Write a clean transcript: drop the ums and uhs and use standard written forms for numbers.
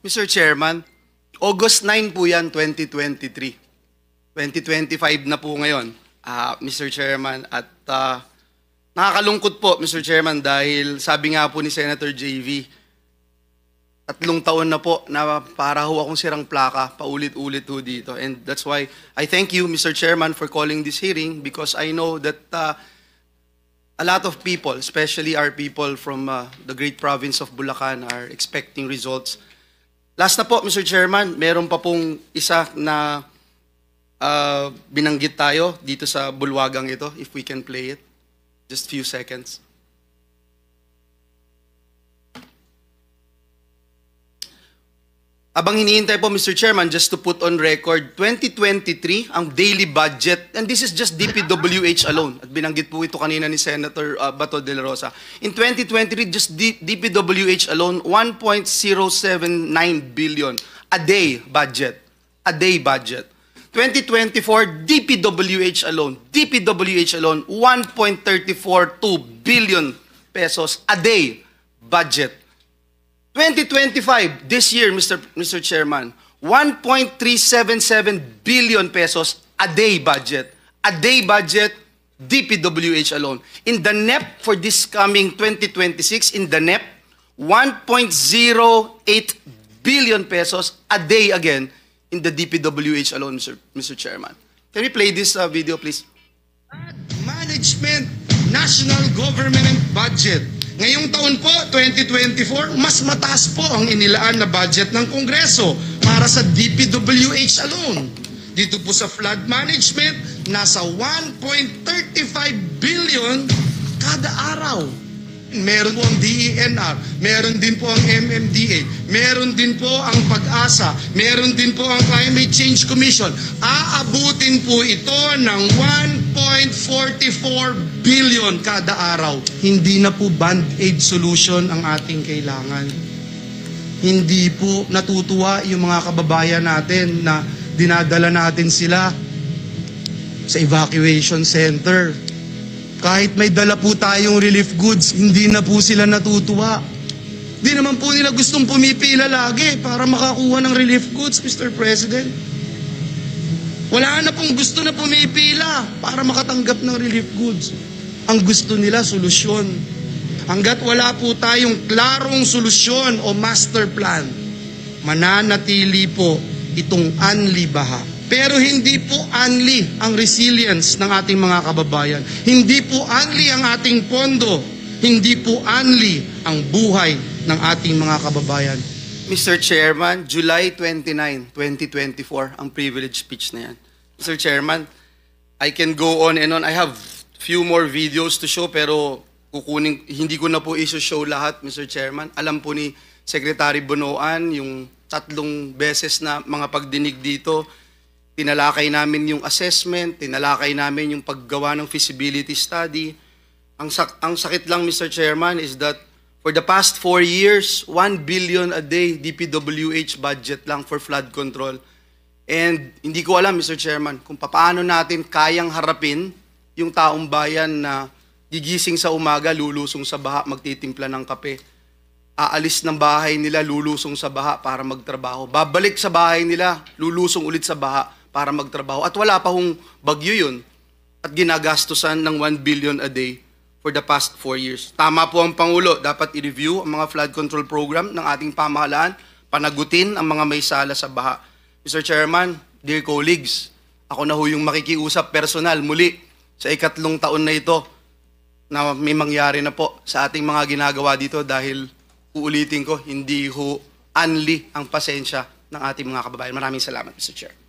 Mr. Chairman, August 9 po yan, 2023. 2025 na po ngayon, Mr. Chairman. At nakakalungkot po, Mr. Chairman, dahil sabi nga po ni Senator JV, 3 taon na po na para ho akong sirang plaka, paulit-ulit ho dito. And that's why I thank you, Mr. Chairman, for calling this hearing because I know that a lot of people, especially our people from the great province of Bulacan, are expecting results. Last na po, Mr. Chairman, meron pa pong isa na binanggit tayo dito sa bulwagang ito, if we can play it. Just few seconds. Abang hinihintay po, Mr. Chairman, just to put on record, 2023, ang daily budget, and this is just DPWH alone, at binanggit po ito kanina ni Senator Bato de la Rosa. In 2023, just DPWH alone, 1.079 billion a day budget. A day budget. 2024, DPWH alone, 1.342 billion pesos a day budget. 2025, this year, Mr. Chairman, 1.377 billion pesos a day budget. A day budget, DPWH alone. In the NEP for this coming 2026, in the NEP, 1.08 billion pesos a day again in the DPWH alone, Mr. Chairman. Can we play this video, please? Management, National Government and Budget. Ngayong taon po, 2024, mas mataas po ang inilaan na budget ng Kongreso para sa DPWH alone. Dito po sa flood management, nasa 1.35 billion kada araw. Meron po ang DENR, meron din po ang MMDA, meron din po ang Pag-asa, meron din po ang Climate Change Commission. Aabutin po ito ng 1.44 billion kada araw. Hindi na po band-aid solution ang ating kailangan. Hindi po natutuwa yung mga kababayan natin na dinadala natin sila sa evacuation center. Kahit may dala po tayong relief goods, hindi na po sila natutuwa. Di naman po nila gustong pumipila lagi para makakuha ng relief goods, Mr. President. Wala na pong gusto na pumipila para makatanggap ng relief goods. Ang gusto nila, solusyon. Hanggat wala po tayong klarong solusyon o master plan, mananatili po itong unli baha. Pero hindi po only ang resilience ng ating mga kababayan. Hindi po only ang ating pondo. Hindi po only ang buhay ng ating mga kababayan. Mr. Chairman, July 29, 2024, ang privilege speech na yan. Mr. Chairman, I can go on and on. I have few more videos to show pero hindi ko na po i-show lahat, Mr. Chairman. Alam po ni Secretary Bonoan yung 3 beses na mga pagdinig dito. Tinalakay namin yung assessment, tinalakay namin yung paggawa ng feasibility study. Ang sakit lang, Mr. Chairman, is that for the past 4 years, 1 billion a day DPWH budget lang for flood control. And hindi ko alam, Mr. Chairman, kung paano natin kayang harapin yung taong bayan na gigising sa umaga, lulusong sa baha, magtitimpla ng kape. Aalis ng bahay nila, lulusong sa baha para magtrabaho. Babalik sa bahay nila, lulusong ulit sa baha para magtrabaho. At wala pa hong bagyo yun. At ginagastusan ng 1 billion a day for the past 4 years. Tama po ang Pangulo. Dapat i-review ang mga flood control program ng ating pamahalaan, panagutin ang mga may sala sa baha. Mr. Chairman, dear colleagues, ako na ho yung makikiusap personal muli sa 3 taon na ito na may mangyari na po sa ating mga ginagawa dito dahil uulitin ko, hindi ho unli ang pasensya ng ating mga kababayan. Maraming salamat, Mr. Chair.